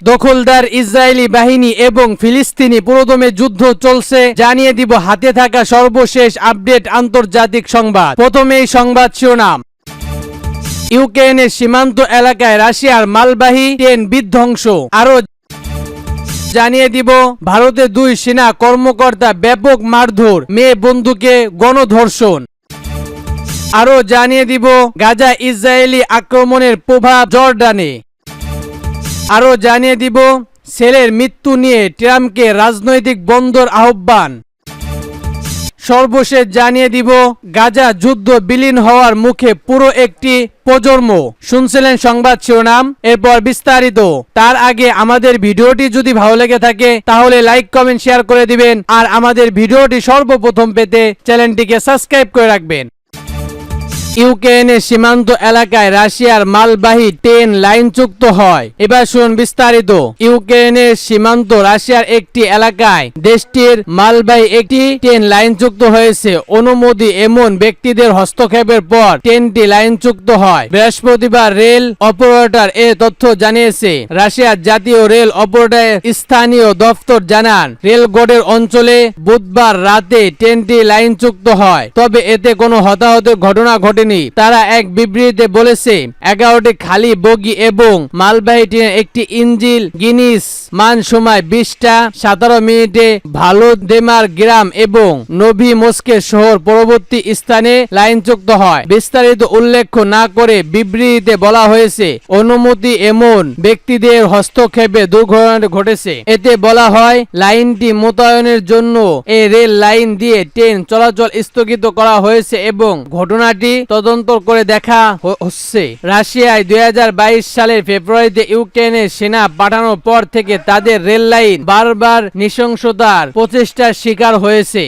দখলদার ইসরায়েলি বাহিনী এবং ফিলিস্তিনি পুরোদমে যুদ্ধ চলছে, জানিয়ে দিব হাতে থাকা সর্বশেষ আপডেট আন্তর্জাতিক সংবাদ। প্রথমেই সংবাদ শিরোনাম। ইউক্রেনের সীমান্ত এলাকায় রাশিয়ার মালবাহী ট্রেন বিধ্বংস। আরো জানিয়ে দিব ভারতে 2 সেনা কর্মকর্তা ব্যাপক মারধর, মেয়ে বন্ধুকে গণধর্ষণ। আরো জানিয়ে দিব গাজা ইসরায়েলি আক্রমণের প্রভাব জর্ডানে। আরো জানিয়ে দিব ছেলের মৃত্যু নিয়ে ট্রাম্পকে রাজনৈতিক বন্দর আহ্বান। সর্বশেষ জানিয়ে দিব গাজা যুদ্ধ বিলীন হওয়ার মুখে পুরো একটি প্রজন্ম। শুনছিলেন সংবাদ শিরোনাম, এরপর বিস্তারিত। তার আগে আমাদের ভিডিওটি যদি ভালো লেগে থাকে তাহলে লাইক কমেন্ট শেয়ার করে দিবেন, আর আমাদের ভিডিওটি সর্বপ্রথম পেতে চ্যানেলটিকে সাবস্ক্রাইব করে রাখবেন। ইউক্রেনের সীমান্ত এলাকায় রাশিয়ার মালবাহী ট্রেন লাইনচ্যুত হয়। এবার শুনুন বিস্তারিত। ইউক্রেনের সীমান্ত রাশিয়ার একটি এলাকায় দেশটির মালবাহী একটি ট্রেন লাইনচ্যুত হয়েছে। অনুমোদি এমন ব্যক্তিদের হস্তক্ষেপের পর ট্রেনটি লাইনচ্যুত হয়। বৃহস্পতিবার রেল অপারেটর এ তথ্য জানিয়েছে। রাশিয়ার জাতীয় রেল অপারেটরের স্থানীয় দফতর জানান, রেলগোডের অঞ্চলে বুধবার রাতে ট্রেনটি লাইনচ্যুত হয়, তবে এতে কোনো হতাহতের ঘটনা ঘটে। তারা এক বিবৃতিতে বলেছে 11টি খালি বগি এবং মালবাহী ট্রেনের একটি ইঞ্জিন গিনিস মান সময় 20টা 17 মিনিটে ভালোদেমার গ্রাম এবং নভি মস্কের শহর পরবর্তী স্থানে লাইনচ্যুত হয়। বিস্তারিত উল্লেখ না করে বিবৃতিতে বলা হয়েছে, অনুমতি এমন ব্যক্তিদের হস্তক্ষেপে দুর্ঘটনা ঘটেছে। এতে বলা হয়, লাইনটি মোতায়েনের জন্য এই রেল লাইন দিয়ে ট্রেন চলাচল স্থগিত করা হয়েছে এবং ঘটনাটি তদন্ত করে দেখা হচ্ছে। রাশিয়ায় 2022 সালের ফেব্রুয়ারিতে ইউক্রেনের সেনা পাঠানোর পর থেকে তাদের রেল লাইন বারবার নৃশংসতার প্রচেষ্টার শিকার হয়েছে।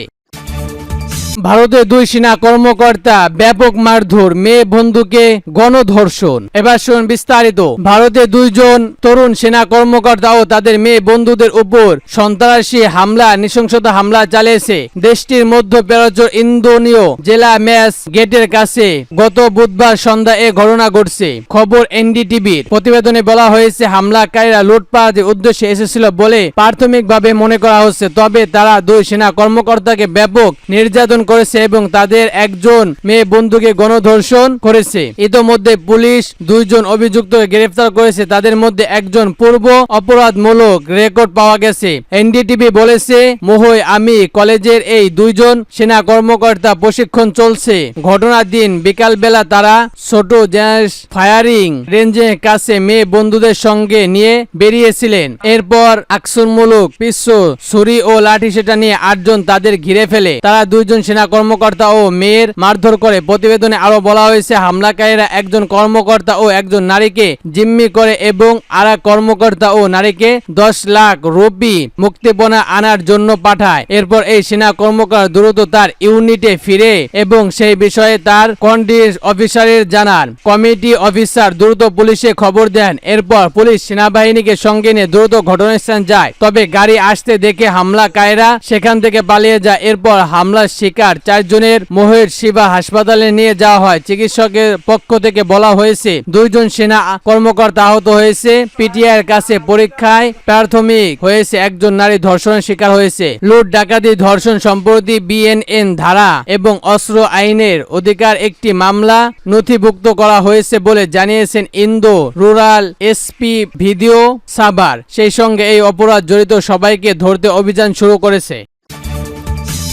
ভারতের 2 সেনা কর্মকর্তা ব্যাপক মারধর, মেয়ে বন্ধুকে গণধর্ষণ। এবার শুনুন বিস্তারিত। ভারতে 2 জন তরুণ সেনা কর্মকর্তা ও তাদের মেয়ে বন্ধুদের উপর সন্ত্রাসী হামলা নৃশংসতা হামলা চালিয়েছে দেশটির মধ্যপ্রাচ্য ইন্দোনীয় জেলা ম্যাচ গেটের কাছে গত বুধবার সন্ধ্যা এ ঘটনা ঘটছে। খবর এনডিটিভির। প্রতিবেদনে বলা হয়েছে, হামলাকারীরা লুটপাটের উদ্দেশ্যে এসেছিল বলে প্রাথমিকভাবে মনে করা হচ্ছে, তবে তারা 2 সেনা কর্মকর্তাকে ব্যাপক নির্যাতন করেছে এবং তাদের একজন মেয়ে বন্ধুকে গণধর্ষণ করেছে। ইতোমধ্যে পুলিশ 2 জন অভিযুক্তকে গ্রেফতার করেছে। তাদের মধ্যে একজন পূর্ব অপরাধমূলক রেকর্ড পাওয়া গেছে। এনডিটিভি বলেছে, মোহই আমি কলেজের এই 2 জন সেনা কর্মকর্তা প্রশিক্ষণ চলছে। ঘটনার দিন বিকালবেলা তারা ছোট জ্যাস ফায়ারিং রেঞ্জের কাছে মেয়ে বন্ধুদের সঙ্গে নিয়ে বেরিয়েছিলেন। এরপর আকর্ষণমূলক পিস্তল, ছুরি ও লাঠি সেটা নিয়ে 8 জন তাদের ঘিরে ফেলে। তারা 2 জন সেনা কর্মকর্তা ও মেয়ের মারধর করে। প্রতিবেদনে আরো বলা হয়েছে, হামলাকারীরা একজন কর্মকর্তা ও একজন নারীকে জিম্মি করে এবং আরেক কর্মকর্তা ও নারীকে 10 লাখ রুপি মুক্তিপণ আনার জন্য পাঠায়। এরপর এই সেনা কর্মকর্তা দ্রুত তার ইউনিটে ফিরে এবং সেই বিষয়ে তার কন্ডিস অফিসারের জানান। কমিটি অফিসার দ্রুত পুলিশে খবর দেন। এরপর পুলিশ সেনাবাহিনীকে সঙ্গে নিয়ে দ্রুত ঘটনাস্থানে যায়, তবে গাড়ি আসতে দেখে হামলাকারীরা সেখান থেকে পালিয়ে যায়। এরপর হামলার শিকার 4 জনের মোহের শিবা হাসপাতালে নিয়ে যাওয়া হয়। চিকিৎসকের পক্ষ থেকে বলা হয়েছে, 2 জন সেনা কর্মকর্তা আহত হয়েছে। পিটিআইয়ের কাছে পরীক্ষায় প্রাথমিক হয়েছে একজন নারী ধর্ষণের শিকার হয়েছে। লুট, ডাকাতি, ধর্ষণ সম্প্রতি বিএনএন ধারা এবং অস্ত্র আইনের অধিকার একটি মামলা নথিভুক্ত করা হয়েছে বলে জানিয়েছেন Indo rural SP video Savar. সেই সঙ্গে এই অপরাধ জড়িত সবাইকে ধরতে অভিযান শুরু করেছে।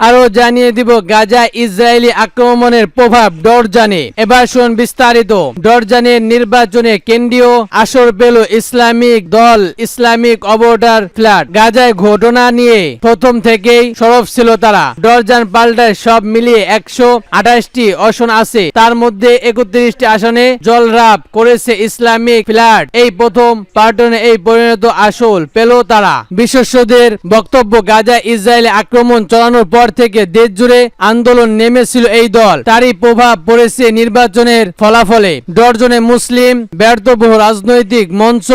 আরো জানিয়ে দিব গাজা ইসরায়েলি আক্রমণের প্রভাব জর্ডানে। এবার শুনুন বিস্তারিত। জর্ডানের নির্বাচনে কেন্দ্রীয় আসর পেল ইসলামিক দল ইসলামিক অবর্ডার ফ্ল্যাট। গাজায় ঘটনা নিয়ে প্রথম থেকেই সরব ছিল তারা। জর্ডান পাল্টায় সব মিলিয়ে 128টি আসন আছে, তার মধ্যে 31টি আসনে জয়লাভ করেছে ইসলামিক ফ্ল্যাট। এই প্রথম পাল্টনে এই পরিণত আসল পেল তারা। বিশেষজ্ঞদের বক্তব্য, গাজা ইসরায়েলি আক্রমণ চালানোর পর থেকে দেশ জুড়ে আন্দোলন নেমেছিল এই দল, তারই প্রভাব পড়েছে নির্বাচনের ফলাফলে। ডরজনে মুসলিম ব্যর্থবহ রাজনৈতিক মঞ্চ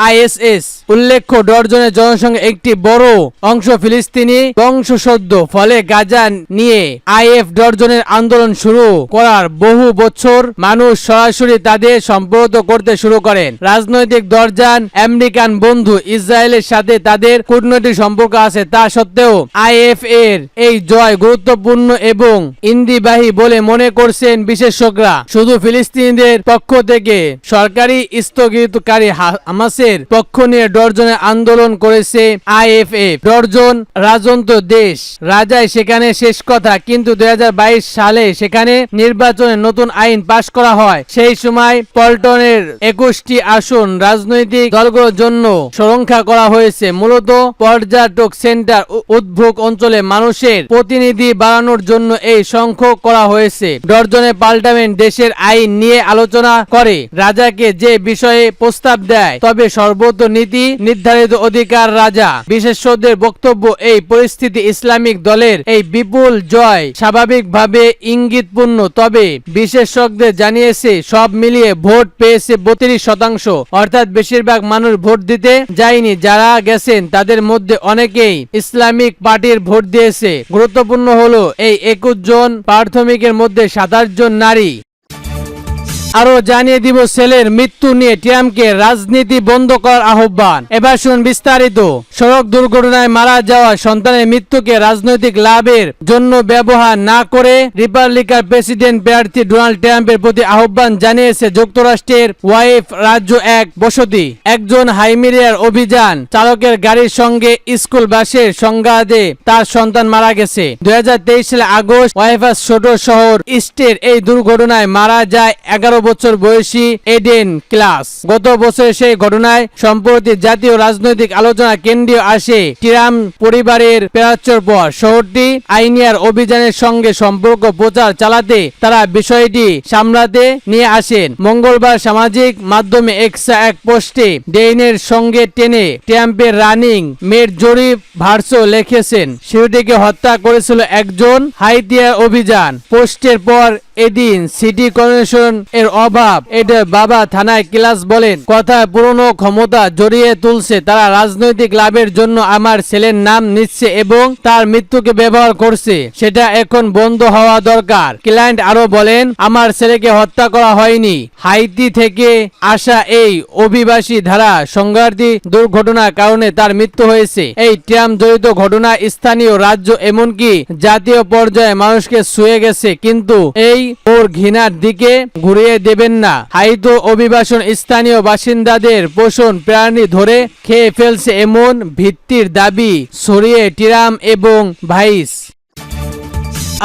আইএসএস উল্লেখ্য, ডরজনের জনসংখ্যার একটি বড় অংশ ফিলিস্তিনি বংশোদ্ভূত। ফলে গাজা নিয়ে আইএফ ডরজনের আন্দোলন শুরু করার বহু বছর মানুষ সরাসরি তাদের সম্পর্ক করতে শুরু করেন। রাজনৈতিক দরজান আমেরিকান বন্ধু ইসরায়েলের সাথে তাদের কূটনৈতিক সম্পর্ক আছে, তা সত্ত্বেও আইএফ এর এই জয় গুরুত্বপূর্ণ এবং ইন্দিবাহী বলে মনে করছেন বিশেষজ্ঞরা। শুধু ফিলিস্তিনিদের পক্ষ থেকে সরকারি স্থগিতকারী হামাসের পক্ষ নিয়ে ডরজনের আন্দোলন করেছে আইএফএফ। ডরজন রাজতন্ত্র দেশ, রাজাই সেখানে শেষ কথা, কিন্তু 2022 সালে সেখানে নির্বাচনে নতুন আইন পাশ করা হয়। সেই সময় পল্টনের 21টি আসন রাজনৈতিক দলগুলোর জন্য সংরক্ষণ করা হয়েছে, মূলত পর্যটক সেন্টার উদ্ভোগ অঞ্চলে মানুষের প্রতিনিধি বাড়ানোর জন্য এই সংখ্যক করা হয়েছে। ডরজনের পার্লামেন্ট দেশের আইন নিয়ে আলোচনা করে, রাজাকে যে বিষয়ে প্রস্তাব দেয়, তবে সর্বোচ্চ নীতি নির্ধারিত অধিকার রাজা। বিশেষজ্ঞদের বক্তব্য, এই পরিস্থিতি ইসলামিক দলের এই বিপুল জয় স্বাভাবিকভাবে ইঙ্গিতপূর্ণ, তবে বিশেষজ্ঞদের জানিয়েছে সব মিলিয়ে ভোট পেয়েছে 32%, অর্থাৎ বেশিরভাগ মানুষ ভোট দিতে যায়নি। যারা গেছেন তাদের মধ্যে অনেকেই ইসলামিক পার্টির ভোট দিয়েছে। গুরুত্বপূর্ণ হলো এই 21 জন প্রাথমিকের মধ্যে 27 জন নারী। আরো জানিয়ে দিব ছেলের মৃত্যু নিয়ে ট্রাম্পকে রাজনীতি বন্ধ করার আহ্বান। এবার শুন বিস্তারিত। সড়ক দুর্ঘটনায় মারা যাওয়া সন্তানের মৃত্যুকে রাজনৈতিক লাভের জন্য ব্যবহার না করে রিপাবলিকান প্রেসিডেন্ট প্রার্থী ডোনাল্ড ট্রাম্পের প্রতি আহ্বান জানিয়েছে যুক্তরাষ্ট্রের ওয়াইফ রাজ্য এক বসতি। একজন হাইমিরিয়ার অভিযান চালকের গাড়ির সঙ্গে স্কুল বাসের সংঘাতে তার সন্তান মারা গেছে। 2023 সালে আগস্ট ওয়াইফাস ছোট শহর ইস্টের এই দুর্ঘটনায় মারা যায় 11 বছর বয়সী এডেন ক্লাস। গত বছর সেই ঘটনায় সম্প্রতি জাতীয় রাজনৈতিক আলোচনা কেন্দ্রীয় আসে ট্রাম্প পরিবারের প্রাচ্যর পর। শহরটি আইনিয়ার অভিযানের সঙ্গে সম্পর্ক প্রচার চালাতে তারা বিষয়টি সামলাতে নিয়ে আসেন। মঙ্গলবার সামাজিক মাধ্যমে এক্সা এক পোস্টে ডেইনের সঙ্গে টেনে ট্রাম্পের রানিং মেট জরি ভার্সো লিখেছেন শিশুটিকে হত্যা করেছিল একজন হাইতিয়ার অভিযান। পোস্টের পর এদিন সিটি কর্পোরেশন এর অভাব, এদের বাবা থানায় ক্লাস বলেন, কথায় পুরনো ক্ষমতা জড়িয়ে তুলছে, তারা রাজনৈতিক লাভের জন্য আমার ছেলের নাম নিচ্ছে এবং তার মৃত্যুকে ব্যবহার করছে, সেটা এখন বন্ধ হওয়া দরকার। ক্লায়েন্ট আরো বলেন, আমার ছেলেকে হত্যা করা হয়নি, হাইতি থেকে আসা এই অভিবাসী ধারা সংঘাতী দুর্ঘটনার কারণে তার মৃত্যু হয়েছে। এই ট্রাম্প জড়িত ঘটনা স্থানীয়, রাজ্য এমনকি জাতীয় পর্যায়ে মানুষকে ছুঁয়ে গেছে, কিন্তু এই ওর ঘৃণার দিকে ঘুরিয়ে দেবেন না। হাইতো অভিবাসন স্থানীয় বাসিন্দাদের পোষণ প্রাণী ধরে খেয়ে ফেলছে এমন ভিত্তির দাবি ছড়িয়ে ট্রাম্প এবং ভাইস।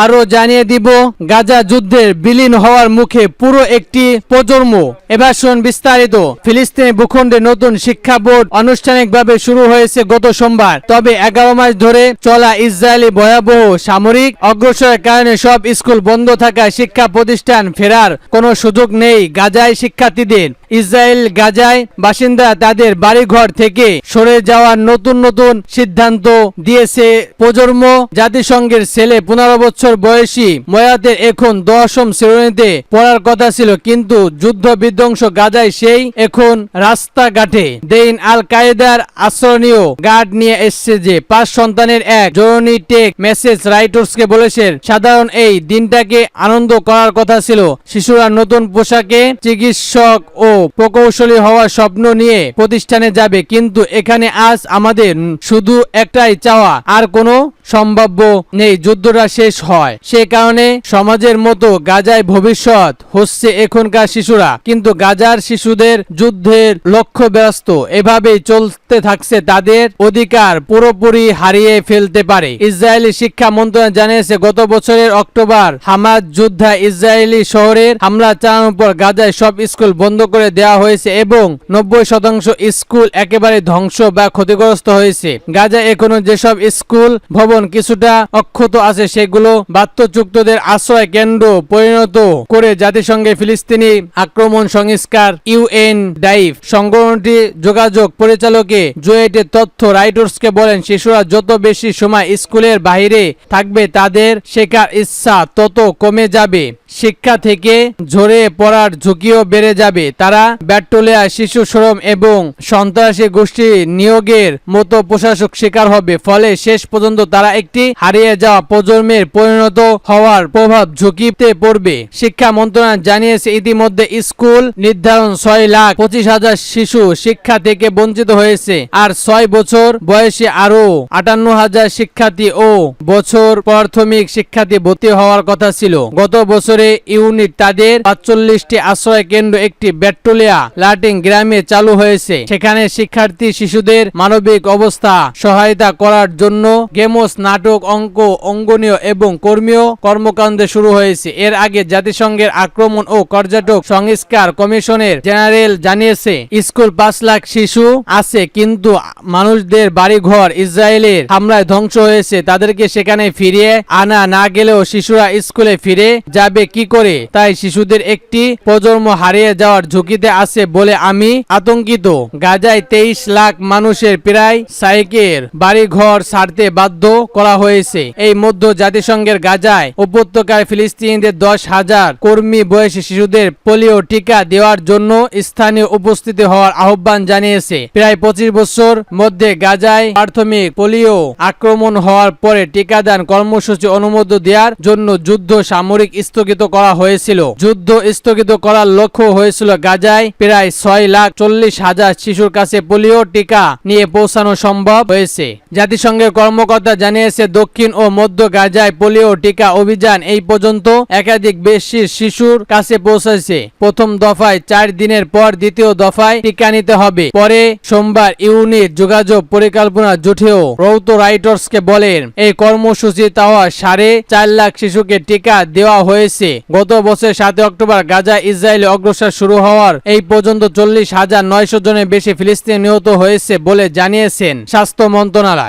আরো জানিয়ে দিব গাজা যুদ্ধের বিলীন হওয়ার মুখে পুরো একটি প্রজন্ম। এবার শুন বিস্তারিত। ফিলিস্তিনি ভূখণ্ডে নতুন শিক্ষা বোর্ড আনুষ্ঠানিকভাবে শুরু হয়েছে গত সোমবার। তবে 11 মাস ধরে চলা ইসরায়েলি ভয়াবহ সামরিক অগ্রসরের কারণে সব স্কুল বন্ধ থাকায় শিক্ষা প্রতিষ্ঠান ফেরার কোনো সুযোগ নেই গাজায় শিক্ষার্থীদের। ইসরায়েল গাজায় বাসিন্দা তাদের বাড়িঘর থেকে সরে যাওয়ার নতুন নতুন সিদ্ধান্ত দিয়েছে প্রজন্ম। জাতিসংঘের ছেলে 15 বছর বয়সী ময়াতের এখন 10ম শ্রেণীতে পড়ার কথা ছিল, কিন্তু যুদ্ধ বিধ্বংস গাজায় সেই এখন রাস্তাঘাটে। দেইন আল কায়েদার আশ্রয়নীয় গার্ড নিয়ে এসছে যে 5 সন্তানের এক জননী টেক মেসেজ রাইটার্সকে বলেছেন সাধারণ এই দিনটাকে আনন্দ করার কথা ছিল। শিশুরা নতুন পোশাকে, চিকিৎসক ও প্রকৌশলী হওয়ার স্বপ্ন নিয়ে প্রতিষ্ঠানে যাবে, কিন্তু এখানে আজ আমাদের শুধু একটাই চাওয়া, আর কোনো সম্ভাব্য নেই যুদ্ধটা শেষ হয়। সে কারণে সমাজের মতো গাজায় ভবিষ্যৎ হচ্ছে এখনকার শিশুরা, কিন্তু গাজার শিশুদের যুদ্ধের লক্ষ্য ব্যস্ত এভাবেই চলতে থাকছে, তাদের অধিকার পুরোপুরি হারিয়ে ফেলতে পারে। ইসরায়েলি শিক্ষা মন্ত্রণালয় জানিয়েছে গত বছরের অক্টোবর হামাস যোদ্ধা ইসরায়েলি শহরের হামলা চালানোর পর গাজায় সব স্কুল বন্ধ করে করে দেওয়া হয়েছে এবং 90% স্কুল একেবারে ধ্বংস বা ক্ষতিগ্রস্ত হয়েছে। গাজা এখনো যেসব স্কুল ভবন কিছুটা অক্ষত আছে সেগুলো বাস্তুচ্যুতদের আশ্রয় কেন্দ্র পরিণত করে জাতিসংঘে ফিলিস্তিনি আক্রমণ সংস্কার ইউএন ডাইভ সংগঠনটি যোগাযোগ পরিচালকে জোয়েটে তথ্য রাইটার্সকে বলেন, শিশুরা যত বেশি সময় স্কুলের বাইরে থাকবে তাদের শেখার ইচ্ছা তত কমে যাবে, শিক্ষা থেকে ঝরে পড়ার ঝুঁকিও বেড়ে যাবে। তারা ব্যাটলিয়া, শিশু শ্রম এবং সন্ত্রাসী গোষ্ঠী নিয়োগের মতো প্রশাসক শিকার হবে। ফলে শেষ পর্যন্ত তারা একটি হারিয়ে যাওয়া প্রজন্মের পরিণত হওয়ার প্রভাব ঝুঁকিতে পড়বে। শিক্ষা মন্ত্রণালয় জানিয়েছে ইতিমধ্যে স্কুল নির্ধারণ 6,25,000 শিশু শিক্ষা থেকে বঞ্চিত হয়েছে, আর 6 বছর বয়সী আরো 58,000 শিক্ষার্থী ও বছর প্রাথমিক শিক্ষার্থী ভর্তি হওয়ার কথা ছিল। গত বছরে ইউনিট তাদের 45টি আশ্রয় কেন্দ্র একটি ব্যাটলিয়া লাটিং গ্রামে চালু হয়েছে। সেখানে শিক্ষার্থী শিশুদের মানবিক অবস্থা সহায়তা করার জন্য গেমস, নাটক, অঙ্ক, অঙ্গনীয় এবং কর্মীয় কর্মকাণ্ড শুরু হয়েছে। এর আগে জাতিসংঘের আক্রমণ ও পর্যটক সংস্কার কমিশনের জেনারেল জানিয়েছে স্কুল 5 লাখ শিশু আছে, কিন্তু মানুষদের বাড়িঘর ইসরায়েলের হামলায় ধ্বংস হয়েছে। তাদেরকে সেখানে ফিরিয়ে আনা না গেলেও শিশুরা স্কুলে ফিরে যাবে কি করে? তাই শিশুদের একটি প্রজন্ম হারিয়ে যাওয়ার ঝুঁকিতে আছে বলে আমি আতঙ্কিত। গাজায় 23 লাখ মানুষের প্রায় সাইকের বাড়িঘর ছাড়তে বাধ্য করা হয়েছে। এই মধ্যে জাতিসংঘের গাজায় উপত্যকায় ফিলিস্তিনিদের 10,000 কর্মী বয়সী শিশুদের পোলিও টিকা দেওয়ার জন্য স্থানীয় উপস্থিতি হওয়ার আহ্বান জানিয়েছে। প্রায় 25 বছর মধ্যে গাজায় প্রাথমিক পোলিও আক্রমণ হওয়ার পরে টিকাদান কর্মসূচি অনুমোদন দেওয়ার জন্য যুদ্ধ সামরিক স্থগিত করা হয়েছিল। যুদ্ধ স্থগিত করার লক্ষ্য হয়েছিল গাজায় প্রায় 6,40,000 শিশুর কাছে পোলিও টিকা নিয়ে পৌঁছানো সম্ভব হয়েছে। জাতিসংঘের কর্মকর্তা জানিয়েছে দক্ষিণ ও মধ্য গাজায় পোলিও টিকা অভিযান এই পর্যন্ত একাধিক বেশি শিশুর কাছে পৌঁছেছে। প্রথম দফায় 4 দিনের পর দ্বিতীয় দফায় টিকা নিতে হবে। পরে সোমবার ইউনিট যোগাযোগ পরিকল্পনা জুটেও রাইটার্সকে বলেন এই কর্মসূচি তাওয়া 4.5 লাখ শিশুকে টিকা দেওয়া হয়েছে। গত বছর 7 অক্টোবর গাজা ইসরায়েলে অগ্রসর শুরু হওয়ার এই পর্যন্ত 40,900 জনের বেশি ফিলিস্তিনি নিহত হয়েছে বলে জানিয়েছেন স্বাস্থ্য মন্ত্রণালয়।